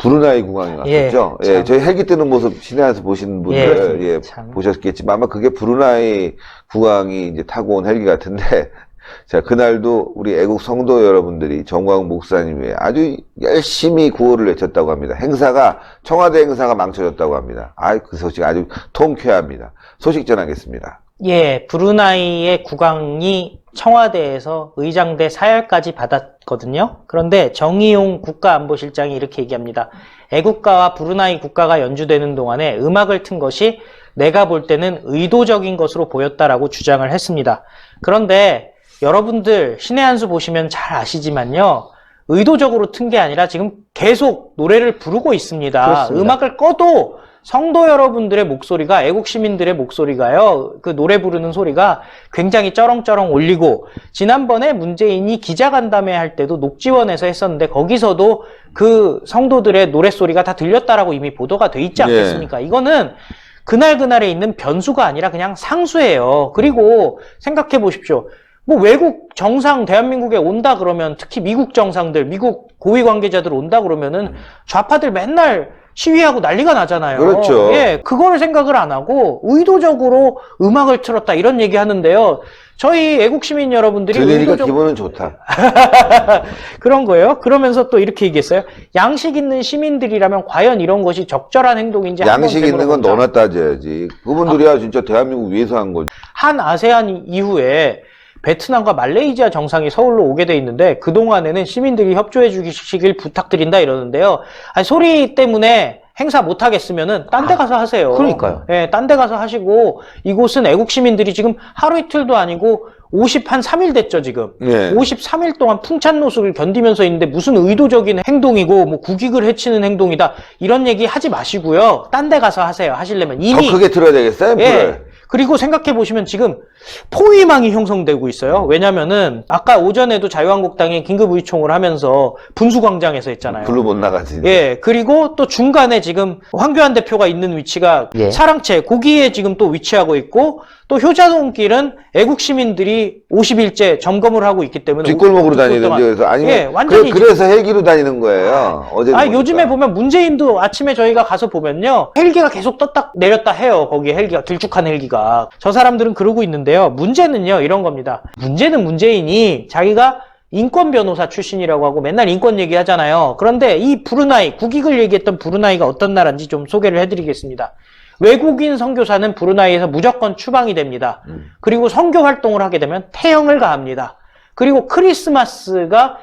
브루나이 국왕이 왔었죠. 예, 저희 헬기 뜨는 모습 시내에서 보신 분들 보셨겠지만 아마 그게 브루나이 국왕이 이제 타고 온 헬기 같은데 자, 그날도 우리 애국 성도 여러분들이 정광 목사님이 아주 열심히 구호를 외쳤다고 합니다. 청와대 행사가 망쳐졌다고 합니다. 그 소식 아주 통쾌합니다. 소식 전하겠습니다. 예, 브루나이의 국왕이 청와대에서 의장대 사열까지 받았거든요. 그런데 정의용 국가안보실장이 이렇게 얘기합니다. 애국가와 브루나이 국가가 연주되는 동안에 음악을 튼 것이 내가 볼 때는 의도적인 것으로 보였다라고 주장을 했습니다. 그런데 여러분들 신의 한 수 보시면 잘 아시지만요. 의도적으로 튼 게 아니라 지금 계속 노래를 부르고 있습니다. 그렇습니다. 음악을 꺼도 성도 여러분들의 목소리가, 애국 시민들의 목소리가요, 그 노래 부르는 소리가 굉장히 쩌렁쩌렁 울리고, 지난번에 문재인이 기자간담회 할 때도 녹지원에서 했었는데, 거기서도 그 성도들의 노랫소리가 다 들렸다라고 이미 보도가 돼 있지 않겠습니까? 이거는 그날그날에 있는 변수가 아니라 그냥 상수예요. 그리고 생각해 보십시오. 뭐 외국 정상 대한민국에 온다 그러면, 특히 미국 정상들, 미국 고위 관계자들 온다 그러면은 좌파들 맨날 시위하고 난리가 나잖아요. 그렇죠. 예, 그걸 생각을 안 하고 의도적으로 음악을 틀었다 이런 얘기 하는데요. 저희 애국 시민 여러분들이 들리니까 기분은 좋다. 그런 거예요. 그러면서 또 이렇게 얘기했어요. 양식 있는 시민들이라면 과연 이런 것이 적절한 행동인지 양식 있는 건 너나 따져야지. 그분들이야 진짜 대한민국 위해서 한 거지. 한 아세안 이후에 베트남과 말레이시아 정상이 서울로 오게 돼 있는데 그동안에는 시민들이 협조해 주시길 부탁드린다 이러는데요. 아니, 소리 때문에 행사 못 하겠으면은 딴 데 가서 하세요. 그러니까요. 예, 딴 데 가서 하시고, 이곳은 애국 시민들이 지금 하루 이틀도 아니고 53일 됐죠, 지금. 53일 동안 풍찬 노숙을 견디면서 있는데 무슨 의도적인 행동이고 뭐 국익을 해치는 행동이다. 이런 얘기 하지 마시고요. 딴 데 가서 하세요. 하시려면 이미 더 크게 틀어야 되겠어요? 예. 그리고 생각해 보시면 지금 포위망이 형성되고 있어요. 왜냐면은 아까 오전에도 자유한국당이 긴급의총을 하면서 분수광장에서 했잖아요. 글로 못 나가지. 예. 그리고 또 중간에 지금 황교안 대표가 있는 위치가 사랑채 거기에 지금 또 위치하고 있고 또 효자동길은 애국 시민들이 50일째 점검을 하고 있기 때문에 뒷골목으로 다니든지 그래서 아니면 완전히 그래서 헬기로 다니는 거예요. 어제 요즘에 보면 문재인도 아침에 저희가 가서 보면요. 헬기가 계속 떴다 내렸다 해요. 거기에 헬기가 길쭉한 헬기가. 저 사람들은 그러고 있는데요. 문제는요. 이런 겁니다. 문제는 문재인이 자기가 인권 변호사 출신이라고 하고 맨날 인권 얘기하잖아요. 그런데 이 브루나이, 국익을 얘기했던 브루나이가 어떤 나라인지 좀 소개를 해드리겠습니다. 외국인 선교사는 브루나이에서 무조건 추방이 됩니다. 그리고 선교 활동을 하게 되면 태형을 가합니다. 그리고 크리스마스가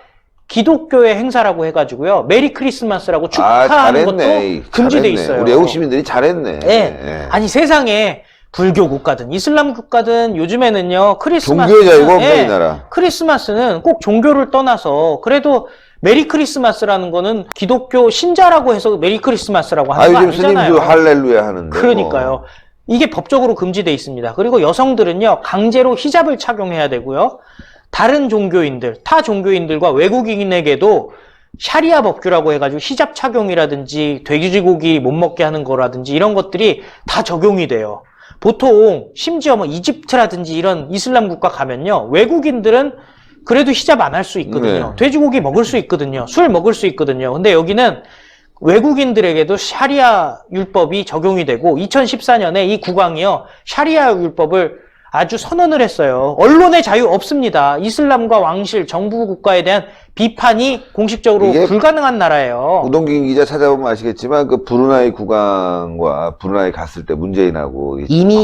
기독교의 행사라고 해가지고요. 메리 크리스마스라고 축하하는 것도 금지돼 있어요. 우리 애국 시민들이 잘했네. 네. 아니 세상에 불교 국가든 이슬람 국가든 요즘에는요. 크리스마스 종교의 자유가 없네 이 나라. 크리스마스는 꼭 종교를 떠나서 그래도 메리 크리스마스라는 거는 기독교 신자라고 해서 메리 크리스마스라고 하는 거 아니잖아요. 스님도 할렐루야 하는데. 그러니까요. 이게 법적으로 금지돼 있습니다. 그리고 여성들은요. 강제로 히잡을 착용해야 되고요. 다른 종교인들, 타 종교인들과 외국인에게도 샤리아 법규라고 해가지고 히잡 착용이라든지 돼지고기 못 먹게 하는 거라든지 이런 것들이 다 적용이 돼요. 보통 심지어 뭐 이집트라든지 이런 이슬람 국가 가면요. 외국인들은 그래도 히잡 안 할 수 있거든요. 돼지고기 먹을 수 있거든요. 술 먹을 수 있거든요. 근데 여기는 외국인들에게도 샤리아 율법이 적용이 되고 2014년에 이 국왕이요. 샤리아 율법을 아주 선언을 했어요. 언론의 자유 없습니다. 이슬람과 왕실, 정부 국가에 대한 비판이 공식적으로 불가능한 나라예요. 우동긴 기자 찾아보면 아시겠지만 그 브루나이 국왕과 브루나이 갔을 때 문재인하고 이미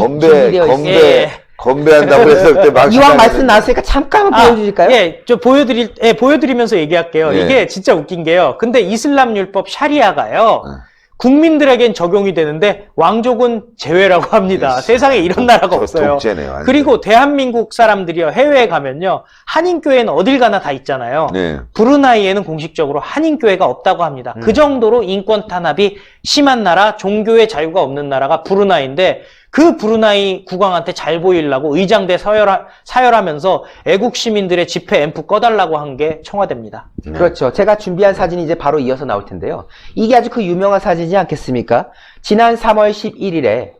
건배한다고 했을 때 막 이왕 말씀 나왔으니까 잠깐 보여주실까요? 예, 보여드리면서 얘기할게요. 이게 진짜 웃긴 게요. 근데 이슬람 율법 샤리아가요. 국민들에겐 적용이 되는데 왕족은 제외라고 합니다. 세상에 이런 나라가 없어요. 독재네요, 그리고 대한민국 사람들이요. 해외에 가면요. 한인교회는 어딜 가나 다 있잖아요. 브루나이에는 공식적으로 한인교회가 없다고 합니다. 그 정도로 인권 탄압이 심한 나라, 종교의 자유가 없는 나라가 브루나이인데 그 브루나이 국왕한테 잘 보이려고 의장대 사열하면서 애국 시민들의 집회 앰프 꺼달라고 한 게 청와대입니다. 그렇죠. 제가 준비한 사진이 이제 바로 이어서 나올 텐데요. 이게 아주 그 유명한 사진이지 않겠습니까? 지난 3월 11일에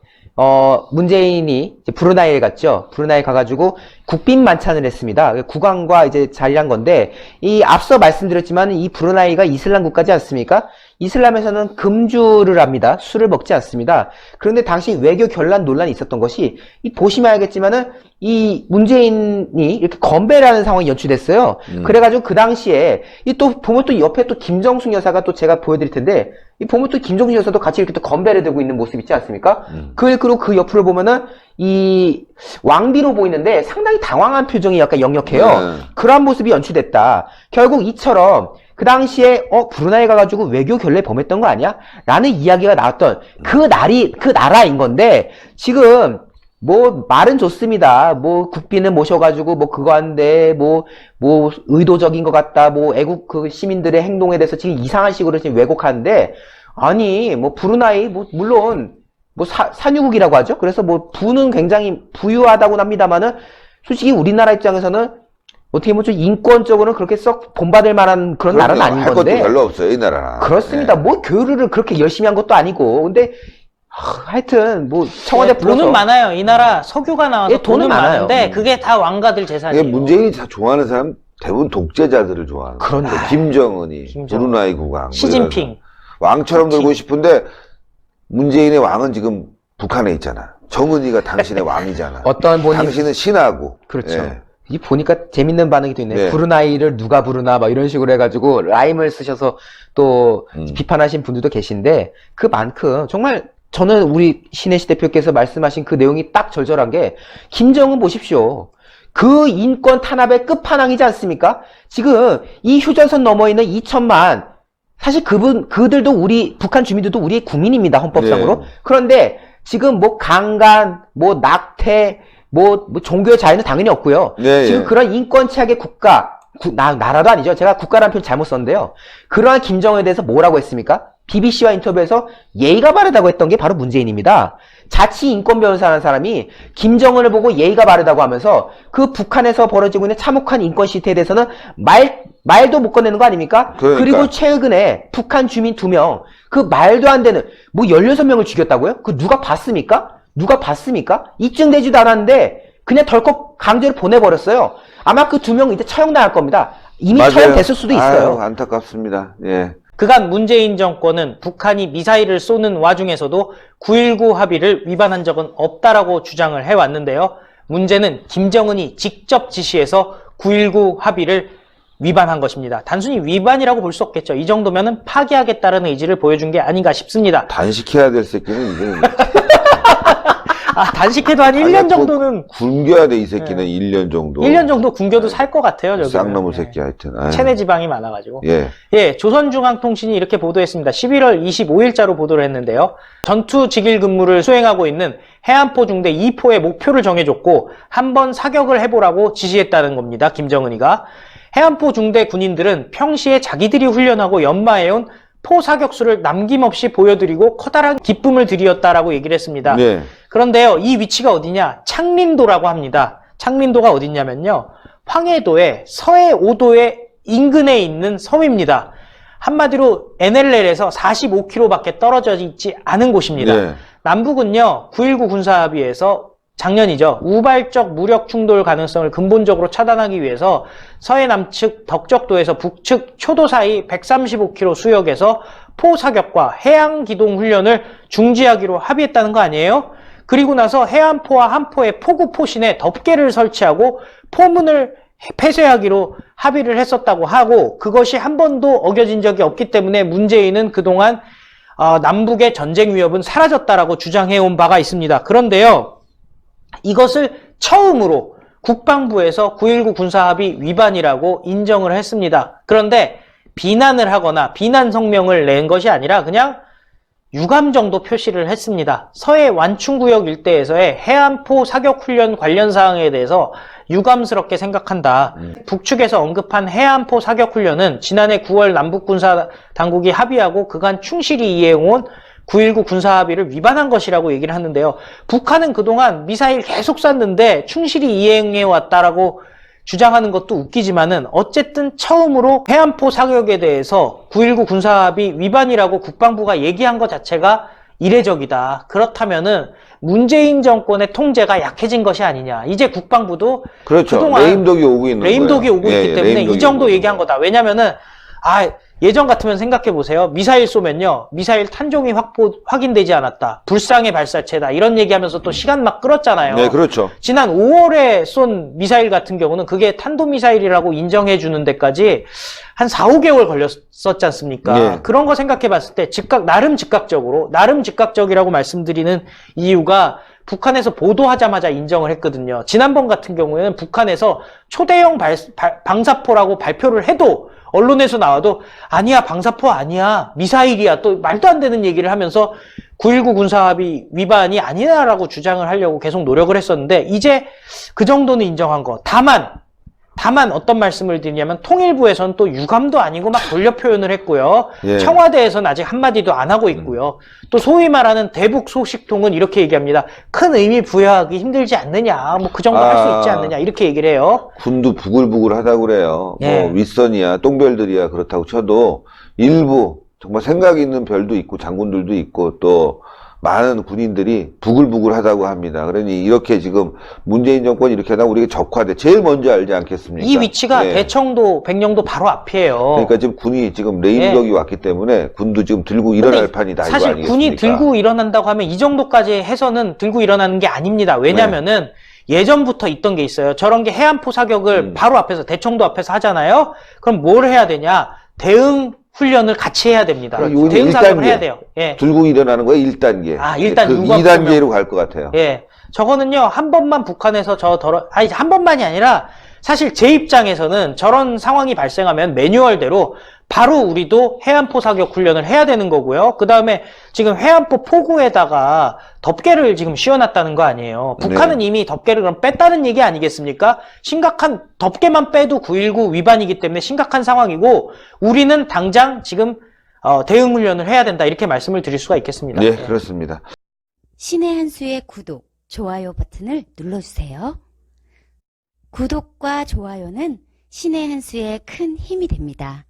문재인이 이제 브루나이에 갔죠. 브루나이에 가가지고 국빈 만찬을 했습니다. 국왕과 이제 자리한 건데, 이 앞서 말씀드렸지만 이 브루나이가 이슬람 국가지 않습니까? 이슬람에서는 금주를 합니다. 술을 먹지 않습니다. 그런데 당시 외교 결란 논란이 있었던 것이 보시면 알겠지만은 이 문재인이 이렇게 건배를 하는 상황이 연출됐어요. 그래가지고 그 당시에 또 보면 또 옆에 또 김정숙 여사가 또 제가 보여드릴 텐데 보면 또 김정숙 여사도 같이 이렇게 또 건배를 들고 있는 모습 있지 않습니까? 그리고 그 옆으로 보면은 이 왕비로 보이는데 상당히 당황한 표정이 약간 역력해요. 그러한 모습이 연출됐다. 결국 이처럼 그 당시에 브루나이 가가지고 외교 결례 범했던 거 아니야? 라는 이야기가 나왔던 그 나라인 건데 지금 뭐 말은 좋습니다. 뭐 국빈을 모셔가지고 뭐 그거 한데 뭐 의도적인 것 같다. 뭐 애국 그 시민들의 행동에 대해서 지금 이상한 식으로 지금 왜곡하는데 아니 뭐 브루나이 뭐 물론 뭐 산유국이라고 하죠. 그래서 뭐 부는 굉장히 부유하다고는 합니다만은 솔직히 우리나라 입장에서는 어떻게 보면 좀 인권적으로는 그렇게 썩 본받을 만한 그런 나라는 아닌 할 건데. 것도 별로 없어요, 이 나라는. 그렇습니다. 뭐 교류를 그렇게 열심히 한 것도 아니고. 근데 하여튼 뭐 청와대 불러서 돈은 많아요. 이 나라 석유가 나와서 돈은 많아요. 많은데 그게 다 왕가들 재산이에요. 문재인이 좋아하는 사람 대부분 독재자들을 좋아하는 거예요. 그런데 김정은이, 김정은. 브루나이 국왕, 뭐 시진핑. 이런 왕처럼 놀고 싶은데 문재인의 왕은 지금 북한에 있잖아. 정은이가 당신의 왕이잖아. 어떤 분이 당신은 신하고. 그렇죠. 예. 이 보니까 재밌는 반응이 또 있네. 네. 브루나이를 누가 부르나 막 이런 식으로 해가지고 라임을 쓰셔서 또 비판하신 분들도 계신데 그만큼 정말 저는 우리 신혜시 대표께서 말씀하신 그 내용이 딱 절절한 게 김정은 보십시오. 그 인권 탄압의 끝판왕이지 않습니까? 지금 이 휴전선 넘어 있는 2천만 사실 그들도 우리 북한 주민들도 우리의 국민입니다. 헌법상으로. 네. 그런데 지금 뭐 강간, 뭐 낙태, 뭐 종교의 자유는 당연히 없고요. 네, 지금 예. 그런 인권 취약의 나라도 아니죠. 제가 국가라는 표현 잘못 썼는데요. 그러한 김정은에 대해서 뭐라고 했습니까? BBC와 인터뷰에서 예의가 바르다고 했던 게 바로 문재인입니다. 자치 인권 변호사라는 사람이 김정은을 보고 예의가 바르다고 하면서 그 북한에서 벌어지고 있는 참혹한 인권 시태에 대해서는 말도 못 꺼내는 거 아닙니까? 그러니까. 그리고 최근에 북한 주민 2명, 그 말도 안 되는, 뭐 16명을 죽였다고요? 그 누가 봤습니까? 누가 봤습니까? 입증되지도 않았는데, 그냥 덜컥 강제로 보내버렸어요. 아마 그 2명 이제 처형당할 겁니다. 이미 맞아요. 처형됐을 수도 있어요. 아유, 안타깝습니다. 예. 그간 문재인 정권은 북한이 미사일을 쏘는 와중에서도 9.19 합의를 위반한 적은 없다라고 주장을 해왔는데요. 문제는 김정은이 직접 지시해서 9.19 합의를 위반한 것입니다. 단순히 위반이라고 볼 수 없겠죠. 이 정도면은 파기하겠다는 의지를 보여준 게 아닌가 싶습니다. 단식해야 될 새끼는 이제 단식해도 한 1년 정도는 굶겨야 돼, 이 새끼는 1년 정도. 1년 정도 굶겨도 살 것 같아요. 저기. 쌍놈의 새끼 하여튼. 아유. 체내 지방이 많아가지고. 예. 예, 조선중앙통신이 이렇게 보도했습니다. 11월 25일자로 보도를 했는데요. 전투 직일 근무를 수행하고 있는 해안포 중대 2포의 목표를 정해줬고 한번 사격을 해보라고 지시했다는 겁니다. 김정은이가. 해안포 중대 군인들은 평시에 자기들이 훈련하고 연마해온 포 사격수를 남김없이 보여드리고 커다란 기쁨을 드리었다라고 얘기를 했습니다. 네. 그런데요, 이 위치가 어디냐? 창린도라고 합니다. 창린도가 어디냐면요, 황해도의 서해 5도의 인근에 있는 섬입니다. 한마디로 NLL에서 45km밖에 떨어져 있지 않은 곳입니다. 네. 남북은요, 9.19 군사합의에서 작년이죠, 우발적 무력 충돌 가능성을 근본적으로 차단하기 위해서 서해 남측 덕적도에서 북측 초도 사이 135km 수역에서 포 사격과 해양 기동 훈련을 중지하기로 합의했다는 거 아니에요? 그리고 나서 해안포와 한포의 포구 포신에 덮개를 설치하고 포문을 폐쇄하기로 합의를 했었다고 하고, 그것이 한 번도 어겨진 적이 없기 때문에 문재인은 그동안 남북의 전쟁 위협은 사라졌다라고 주장해온 바가 있습니다. 그런데요, 이것을 처음으로 국방부에서 9.19 군사합의 위반이라고 인정을 했습니다. 그런데 비난을 하거나 비난 성명을 낸 것이 아니라 그냥 유감 정도 표시를 했습니다. 서해 완충구역 일대에서의 해안포 사격훈련 관련 사항에 대해서 유감스럽게 생각한다. 북측에서 언급한 해안포 사격훈련은 지난해 9월 남북군사당국이 합의하고 그간 충실히 이행해온 9.19 군사합의를 위반한 것이라고 얘기를 하는데요. 북한은 그동안 미사일 계속 쐈는데 충실히 이행해왔다라고 주장하는 것도 웃기지만은 어쨌든 처음으로 해안포 사격에 대해서 9.19 군사합의 위반이라고 국방부가 얘기한 것 자체가 이례적이다. 그렇다면은 문재인 정권의 통제가 약해진 것이 아니냐. 이제 국방부도 그렇죠. 그동안 레임덕이 오고 있는 레임덕이 거예요. 오고 있기 때문에 이 정도 얘기한 거다. 왜냐면은 예전 같으면 생각해 보세요. 미사일 쏘면요. 미사일 탄종이 확인되지 않았다. 불상의 발사체다. 이런 얘기하면서 또 시간 막 끌었잖아요. 네, 그렇죠. 지난 5월에 쏜 미사일 같은 경우는 그게 탄도미사일이라고 인정해 주는 데까지 한 4, 5개월 걸렸었지 않습니까? 네. 그런 거 생각해 봤을 때 나름 즉각적이라고 말씀드리는 이유가 북한에서 보도하자마자 인정을 했거든요. 지난번 같은 경우에는 북한에서 초대형 방사포라고 발표를 해도 언론에서 나와도 아니야, 방사포 아니야, 미사일이야, 또 말도 안 되는 얘기를 하면서 9.19 군사합의 위반이 아니다라고 주장을 하려고 계속 노력을 했었는데 이제 그 정도는 인정한 거. 다만 어떤 말씀을 드리냐면 통일부에서는 또 유감도 아니고 막 돌려 표현을 했고요. 예. 청와대에서는 아직 한마디도 안 하고 있고요. 또 소위 말하는 대북 소식통은 이렇게 얘기합니다. 큰 의미 부여하기 힘들지 않느냐, 뭐 그 정도 할 수 있지 않느냐 이렇게 얘기를 해요. 군도 부글부글하다고 그래요. 예. 뭐 윗선이야, 똥별들이야 그렇다고 쳐도 일부 정말 생각 있는 별도 있고 장군들도 있고 또 많은 군인들이 부글부글하다고 합니다. 그러니 이렇게 지금 문재인 정권이 이렇게 하다 우리가 적화돼 제일 먼저 알지 않겠습니까? 이 위치가 예. 대청도, 백령도 바로 앞이에요. 그러니까 지금 군이 지금 레임덕이 왔기 때문에 군도 지금 들고 일어날 판이다 이거 사실 아니겠습니까? 군이 들고 일어난다고 하면 이 정도까지 해서는 들고 일어나는 게 아닙니다. 왜냐면은 예전부터 있던 게 있어요. 저런 게 해안포 사격을 바로 앞에서 대청도 앞에서 하잖아요. 그럼 뭘 해야 되냐? 대응 훈련을 같이 해야 됩니다. 그럼 대응 사격을 1단계. 해야 돼요. 예. 들고 일어나는 거에 1단계. 아, 일단 그 유감 2단계로 갈 것 같아요. 예. 저거는요, 한 번만 북한에서 한 번만이 아니라, 사실 제 입장에서는 저런 상황이 발생하면 매뉴얼대로 바로 우리도 해안포 사격 훈련을 해야 되는 거고요. 그 다음에 지금 해안포 포구에다가 덮개를 지금 씌워놨다는 거 아니에요. 북한은 네. 이미 덮개를 그럼 뺐다는 얘기 아니겠습니까? 심각한, 덮개만 빼도 9.19 위반이기 때문에 심각한 상황이고, 우리는 당장 지금, 대응 훈련을 해야 된다. 이렇게 말씀을 드릴 수가 있겠습니다. 네, 그렇습니다. 신의 한 수의 구독, 좋아요 버튼을 눌러주세요. 구독과 좋아요는 신의 한 수의 큰 힘이 됩니다.